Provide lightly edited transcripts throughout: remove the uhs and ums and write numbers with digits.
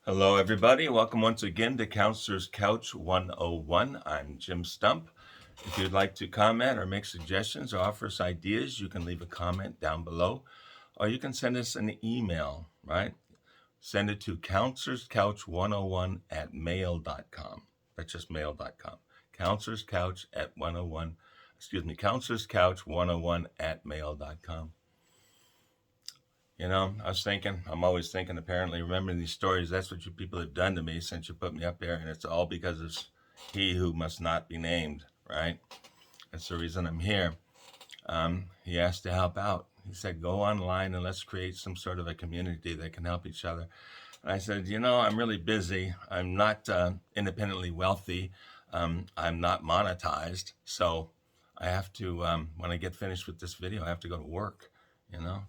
Hello, everybody. Welcome once again to Counselor's Couch 101. I'm Jim Stump. If you'd like to comment or make suggestions or offer us ideas, you can leave a comment down below, or you can send us an email, right? Send it to counselorscouch101 at mail.com. That's just mail.com. Counselorscouch at 101, counselorscouch101 at mail.com. You know, I'm always thinking, apparently, remembering these stories, that's what you people have done to me since you put me up there, and it's all because of he who must not be named, right? That's the reason I'm here. He asked to help out. He said, go online and let's create some sort of a community that can help each other. And I said, I'm really busy. I'm not independently wealthy. I'm not monetized. So I have to, when I get finished with this video, I have to go to work.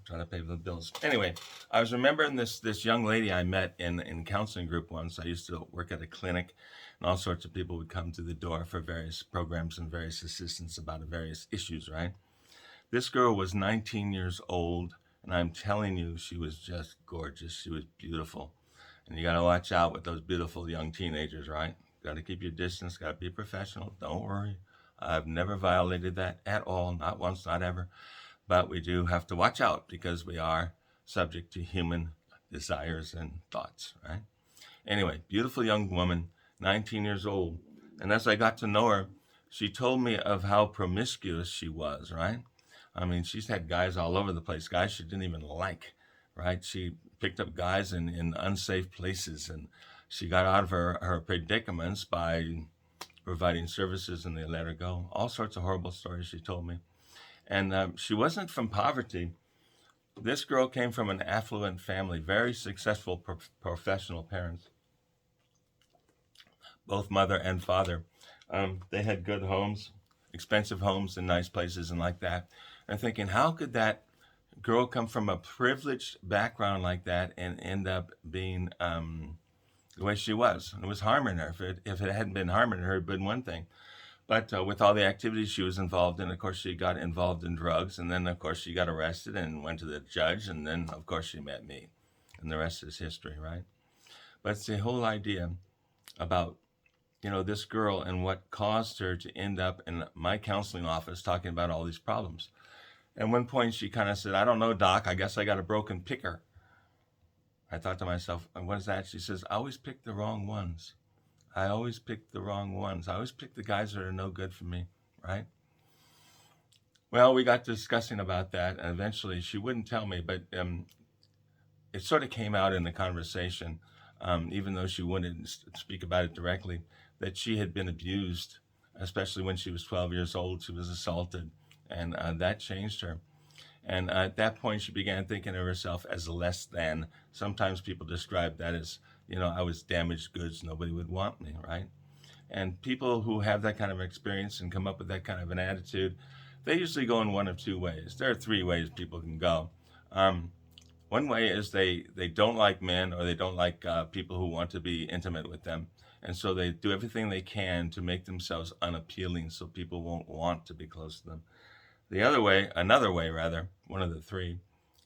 Trying to pay the bills. Anyway, I was remembering this young lady I met in counseling group once. I used to work at a clinic, and all sorts of people would come to the door for various programs and various assistance about various issues, right? This girl was 19 years old, and I'm telling you, she was just gorgeous. She was beautiful. And you got to watch out with those beautiful young teenagers, right? Got to keep your distance, got to be professional. Don't worry. I've never violated that at all, not once, not ever. But we do have to watch out because we are subject to human desires and thoughts, right? Anyway, beautiful young woman, 19 years old. And as I got to know her, she told me of how promiscuous she was, right? I mean, she's had guys all over the place, guys she didn't even like, right? She picked up guys in unsafe places, and she got out of her predicaments by providing services, and they let her go. All sorts of horrible stories she told me. And she wasn't from poverty. This girl came from an affluent family, very successful professional parents, both mother and father. They had good homes, expensive homes in nice places and like that. And thinking, how could that girl come from a privileged background like that and end up being the way she was? And it was harming her. If it hadn't been harming her, it would have been one thing. But with all the activities she was involved in, of course, she got involved in drugs. And then, of course, she got arrested and went to the judge. And then, of course, she met me. And the rest is history, right? But it's the whole idea about, this girl and what caused her to end up in my counseling office talking about all these problems. At one point, she kind of said, I don't know, doc, I guess I got a broken picker. I thought to myself, what is that? She says, I always pick the wrong ones. I always pick the wrong ones. I always pick the guys that are no good for me, right? Well, we got discussing about that, and eventually she wouldn't tell me, but it sort of came out in the conversation, even though she wouldn't speak about it directly, that she had been abused, especially when she was 12 years old. She was assaulted, and that changed her. And at that point, she began thinking of herself as less than. Sometimes people describe that as, I was damaged goods, nobody would want me, right? And people who have that kind of experience and come up with that kind of an attitude, they usually go in one of two ways. There are three ways people can go. One way is they don't like men, or they don't like people who want to be intimate with them. And so they do everything they can to make themselves unappealing so people won't want to be close to them. Another way, one of the three,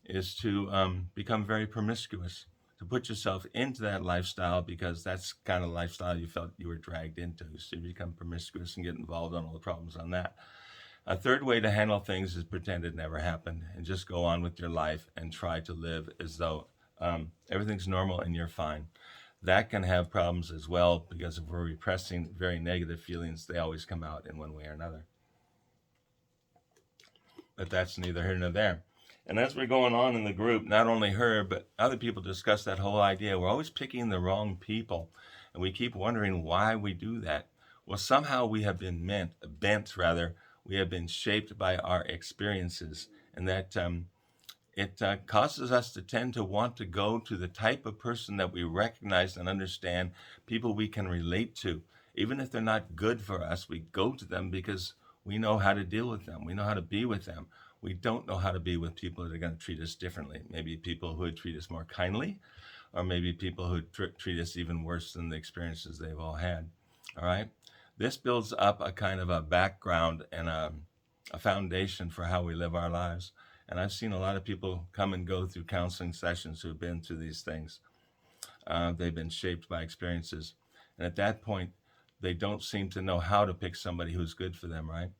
is to become very promiscuous, to put yourself into that lifestyle because that's kind of lifestyle you felt you were dragged into. So you become promiscuous and get involved on all the problems on that. A third way to handle things is pretend it never happened and just go on with your life and try to live as though everything's normal and you're fine. That can have problems as well because if we're repressing very negative feelings, they always come out in one way or another. But that's neither here nor there. And as we're going on in the group, not only her, but other people discuss that whole idea. We're always picking the wrong people, and we keep wondering why we do that. Well, somehow we have been bent, we have been shaped by our experiences, and that it causes us to tend to want to go to the type of person that we recognize and understand, people we can relate to. Even if they're not good for us, we go to them because we know how to deal with them. We know how to be with them. We don't know how to be with people that are going to treat us differently. Maybe people who would treat us more kindly, or maybe people who treat us even worse than the experiences they've all had. All right? This builds up a kind of a background and a foundation for how we live our lives. And I've seen a lot of people come and go through counseling sessions who've been through these things. They've been shaped by experiences. And at that point, they don't seem to know how to pick somebody who's good for them, right?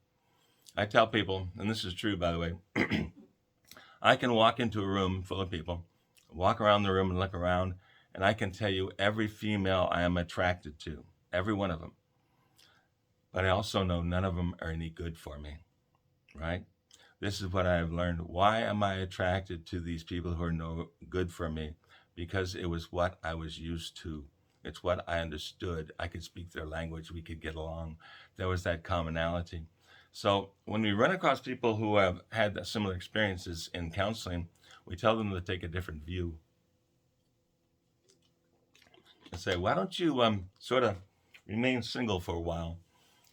I tell people, and this is true, by the way, I can walk into a room full of people, walk around the room and look around, and I can tell you every female I am attracted to, every one of them. But I also know none of them are any good for me, right? This is what I have learned. Why am I attracted to these people who are no good for me? Because it was what I was used to. It's what I understood. I could speak their language. We could get along. There was that commonality. So when we run across people who have had similar experiences in counseling, we tell them to take a different view and say, why don't you sort of remain single for a while?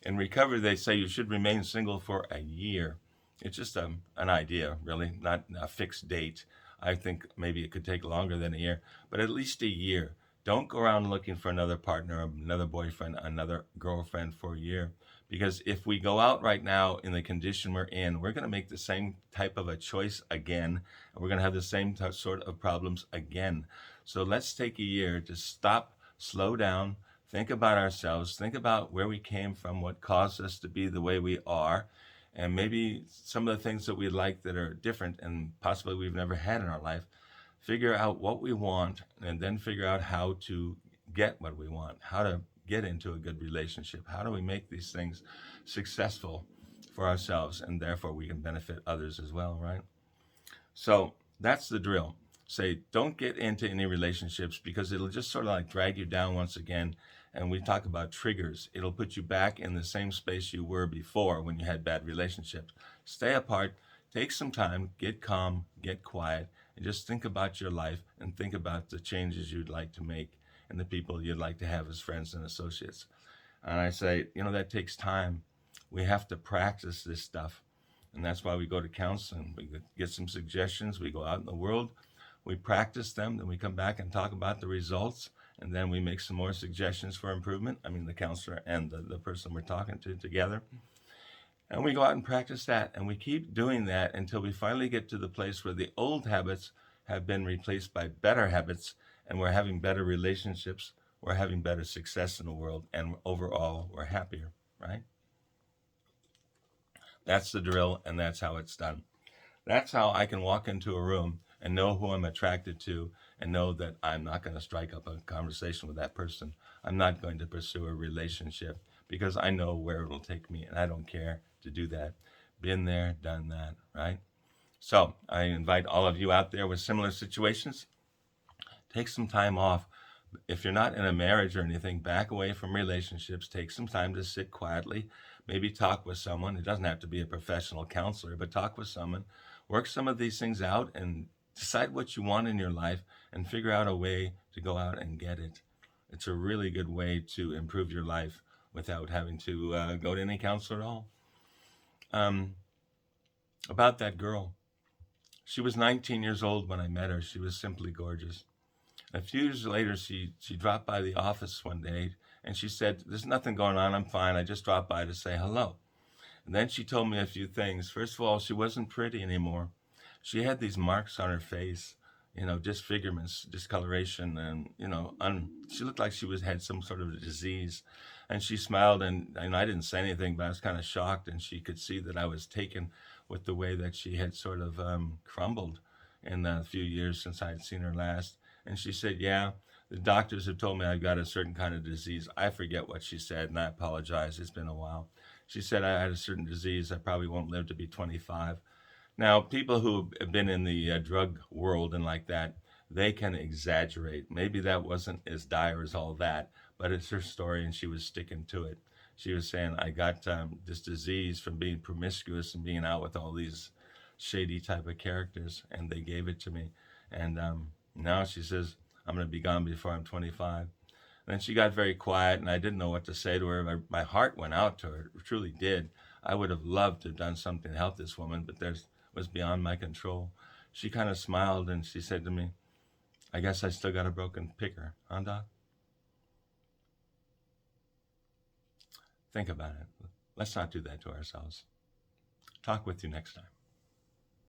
In recovery, they say you should remain single for a year. It's just an idea, really, not a fixed date. I think maybe it could take longer than a year, but at least a year. Don't go around looking for another partner, another boyfriend, another girlfriend for a year. Because if we go out right now in the condition we're in, we're going to make the same type of a choice again, and we're going to have the same sort of problems again. So let's take a year to stop, slow down, think about ourselves, think about where we came from, what caused us to be the way we are, and maybe some of the things that we like that are different and possibly we've never had in our life. Figure out what we want and then figure out how to get what we want, how to get into a good relationship. How do we make these things successful for ourselves, and therefore we can benefit others as well, right? So that's the drill. Say, don't get into any relationships because it'll just sort of like drag you down once again. And we talk about triggers. It'll put you back in the same space you were before when you had bad relationships. Stay apart, take some time, get calm, get quiet, and just think about your life and think about the changes you'd like to make and the people you'd like to have as friends and associates. And I say, that takes time. We have to practice this stuff. And that's why we go to counseling. We get some suggestions. We go out in the world. We practice them. Then we come back and talk about the results. And then we make some more suggestions for improvement. I mean, the counselor and the person we're talking to together. And we go out and practice that. And we keep doing that until we finally get to the place where the old habits have been replaced by better habits. And we're having better relationships. We're having better success in the world. And overall, we're happier, right? That's the drill, and that's how it's done. That's how I can walk into a room and know who I'm attracted to and know that I'm not going to strike up a conversation with that person. I'm not going to pursue a relationship because I know where it'll take me, and I don't care to do that. Been there, done that, right? So I invite all of you out there with similar situations, take some time off. If you're not in a marriage or anything, back away from relationships. Take some time to sit quietly, maybe talk with someone. It doesn't have to be a professional counselor, but talk with someone. Work some of these things out and decide what you want in your life and figure out a way to go out and get it. It's a really good way to improve your life without having to go to any counselor at all. About that girl. She was 19 years old when I met her. She was simply gorgeous. A few years later, she dropped by the office one day and she said, "There's nothing going on. I'm fine. I just dropped by to say hello." And then she told me a few things. First of all, she wasn't pretty anymore. She had these marks on her face, disfigurements, discoloration, and she looked like she had some sort of a disease. And she smiled, and I didn't say anything, but I was kind of shocked. And she could see that I was taken with the way that she had sort of crumbled in the few years since I had seen her last. And she said, "Yeah, the doctors have told me I've got a certain kind of disease." I forget what she said, and I apologize. It's been a while. She said I had a certain disease. I probably won't live to be 25. Now, people who have been in the drug world and like that, they can exaggerate. Maybe that wasn't as dire as all that, but it's her story, and she was sticking to it. She was saying, "I got this disease from being promiscuous and being out with all these shady type of characters, and they gave it to me." And now she says, "I'm going to be gone before I'm 25. Then she got very quiet, and I didn't know what to say to her. My heart went out to her. It truly did. I would have loved to have done something to help this woman, but was beyond my control. She kind of smiled, and she said to me, "I guess I still got a broken picker, huh, Doc?" Think about it. Let's not do that to ourselves. Talk with you next time.